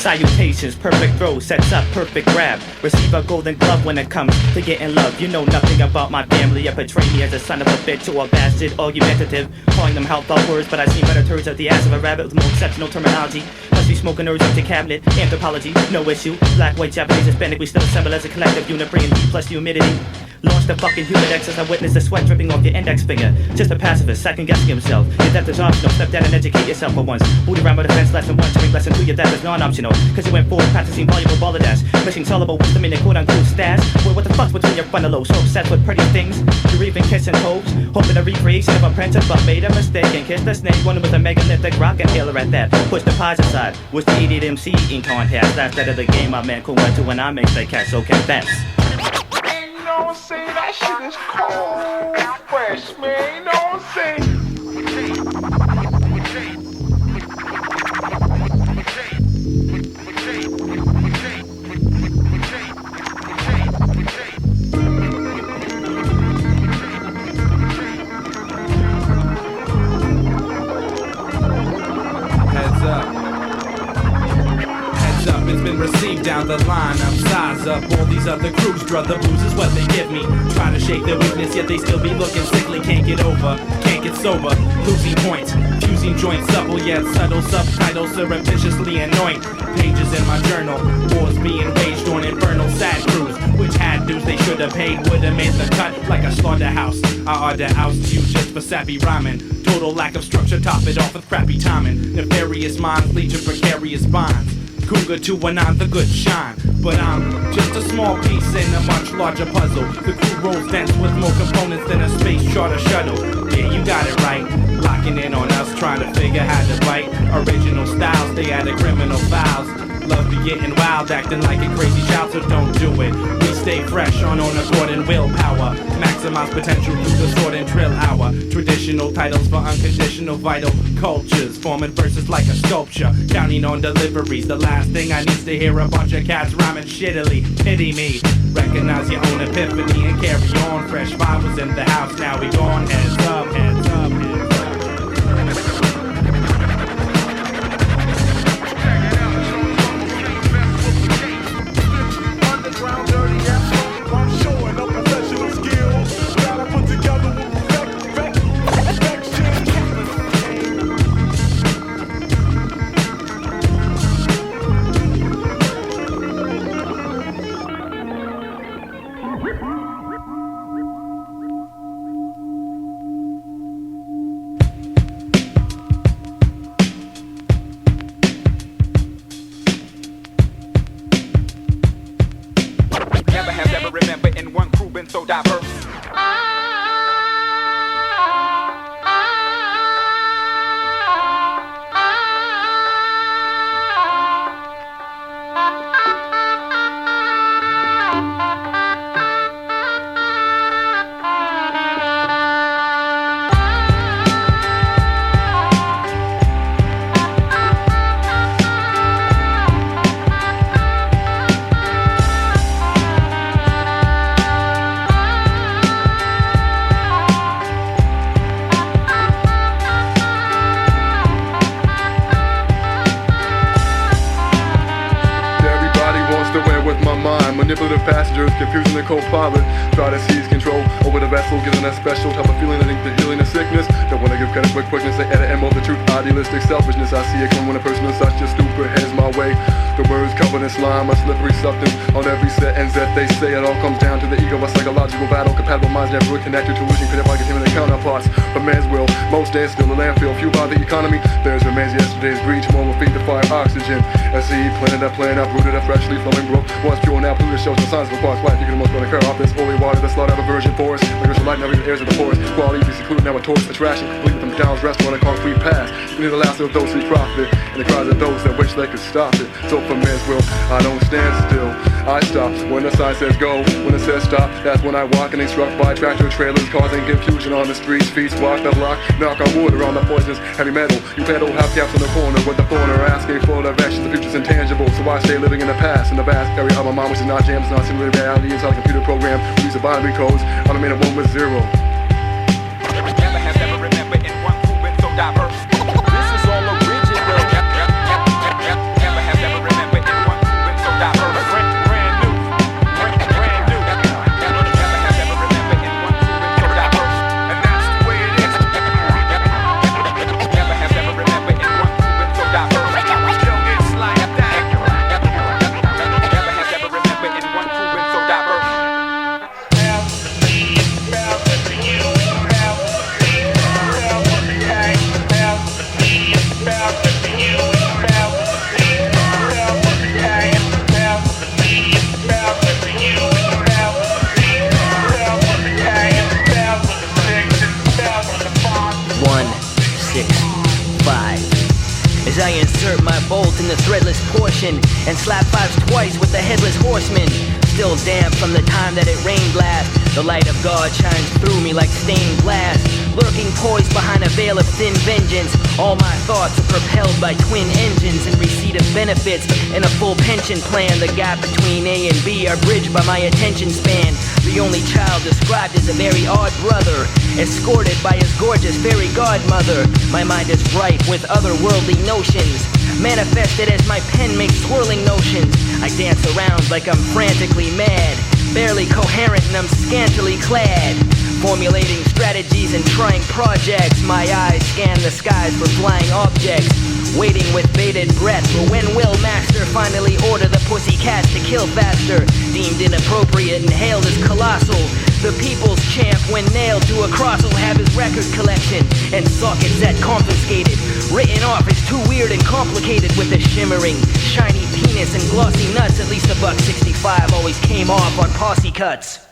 Salutations, perfect throw, sets up, perfect grab. Receive a golden glove when it comes to getting love. You know nothing about my family. You portray me as a son of a bitch or a bastard, argumentative, calling them helpful words, but I've seen better turds of the ass of a rabbit with more exceptional terminology. Must be smoking nerds up to cabinet. Anthropology, no issue. Black, white, Japanese, Hispanic, we still assemble as a collective unit, bringing heat plus humidity. Launch the fucking humidex as I witness the sweat dripping off your index finger. Just a pacifist, second guessing himself. Your death is optional, step down and educate yourself for once. Boot around with a defense lesson 1, turning lesson 2, your death is non-optional. Cause you went forward practicing voluble ballerdash, missing soluble wisdom in your quote-unquote stash. Well, what the fuck's between your frontal lobes? So obsessed with pretty things, you're even kissing hopes. Hoping a recreation of a princess, but made a mistake and kissed the snake. One with a megalithic rock inhaler at that. Push the pies aside, was the idiot MC eating contest. Last night of the game, my man Kunga219 makes they catch, so confess. You know what I'm saying? That shit is cold, fresh, man. You know what I'm saying? It's been received down the line. I'm size up all these other crews. Brother blues is what they give me. Trying to shake their weakness, yet they still be looking sickly. Can't get over, can't get sober. Losing points, fusing joints, supple yet subtle. Subtitles surreptitiously anoint. Pages in my journal. Wars being waged on infernal sad crews. Which had dues they should have paid. Would have made the cut like a slaughterhouse. I ought to oust you just for sappy rhyming. Total lack of structure, top it off with crappy timing. Nefarious minds lead to precarious bonds. Kunga219, the good shine. But I'm just a small piece in a much larger puzzle. The crew rolls dense with more components than a space charter shuttle. Yeah, you got it right. Locking in on us, trying to figure how to bite. Original styles, stay out of criminal files. Love be getting wild, acting like a crazy child, so don't do it. We stay fresh on accord and willpower. Maximize potential through the sword and drill hour. Traditional titles for unconditional vital cultures. Forming verses like a sculpture. Counting on deliveries. The last thing I need to hear a bunch of cats rhyming shittily. Pity me. Recognize your own epiphany and carry on. Fresh vibe was in the house, now we gone. Heads up, heads up, heads up. So diverse. Manipulative passengers, confusing the co-pilot. Try to seize control over the vessel, giving that special type of feeling that ain't the healing of sickness. Don't wanna give credit for quickness, they edit and the truth. Idealistic selfishness, I see it come when a person is such a stupid heads my way. The words covered in slime, a slippery substance on every sentence that they say. It all comes down to the ego, a psychological battle. Compatible minds never connected to illusion, created by human counterparts. But man's will, most days still a landfill. Few by the economy, there's remains yesterday's breach. More will feed the fire oxygen. A seed planted up, rooted up, freshly flowing brook. Once pure, now polluted, shows no signs of a spark's life. You can most occur off this holy water, the slaughter of a virgin forest. Like light, now the airs of the forest. Quality be secluded, now a torch, attraction. Leave with them down's rest on a concrete path. You need the last of those who profit, and the cries of those that wish they could stop it. So for man's will, I don't stand still. I stop when the sign says go. When it says stop, that's when I walk, and they struck by tractor trailers, causing confusion on the streets. Feet walk the block, knock on wood around the poisonous heavy metal. You pedal half caps in the corner with the corner asking for the directions. The future's intangible, so I stay living in the past. In the vast area of my mind, which is not jams, not simulated reality. Inside a computer program, we use a binary codes. Automated 1 with 0. Never has ever remembered in one proven so diverse. This is all original. Never has ever remembered. the threadless portion and slap fives twice with the headless horseman. Still damp from the time that it rained last. The light of God shines through me like stained glass. Lurking poised behind a veil of thin vengeance. All my thoughts are propelled by twin engines and receipt of benefits and a full pension plan. The gap between A and B are bridged by my attention span. The only child described as a very odd brother, escorted by his gorgeous fairy godmother. My mind is ripe with otherworldly notions, manifested as my pen makes swirling notions. I dance around like I'm frantically mad, barely coherent and I'm scantily clad, formulating strategies and trying projects. My eyes scan the skies for flying objects, waiting with bated breath for when will master finally order the pussycats to kill faster. Deemed inappropriate and hailed as colossal, the people's champ when nailed to a cross will have his record collection and sockets that confiscated, written off as too weird and complicated. With a shimmering, shiny penis and glossy nuts, at least $1.65 always came off on posse cuts.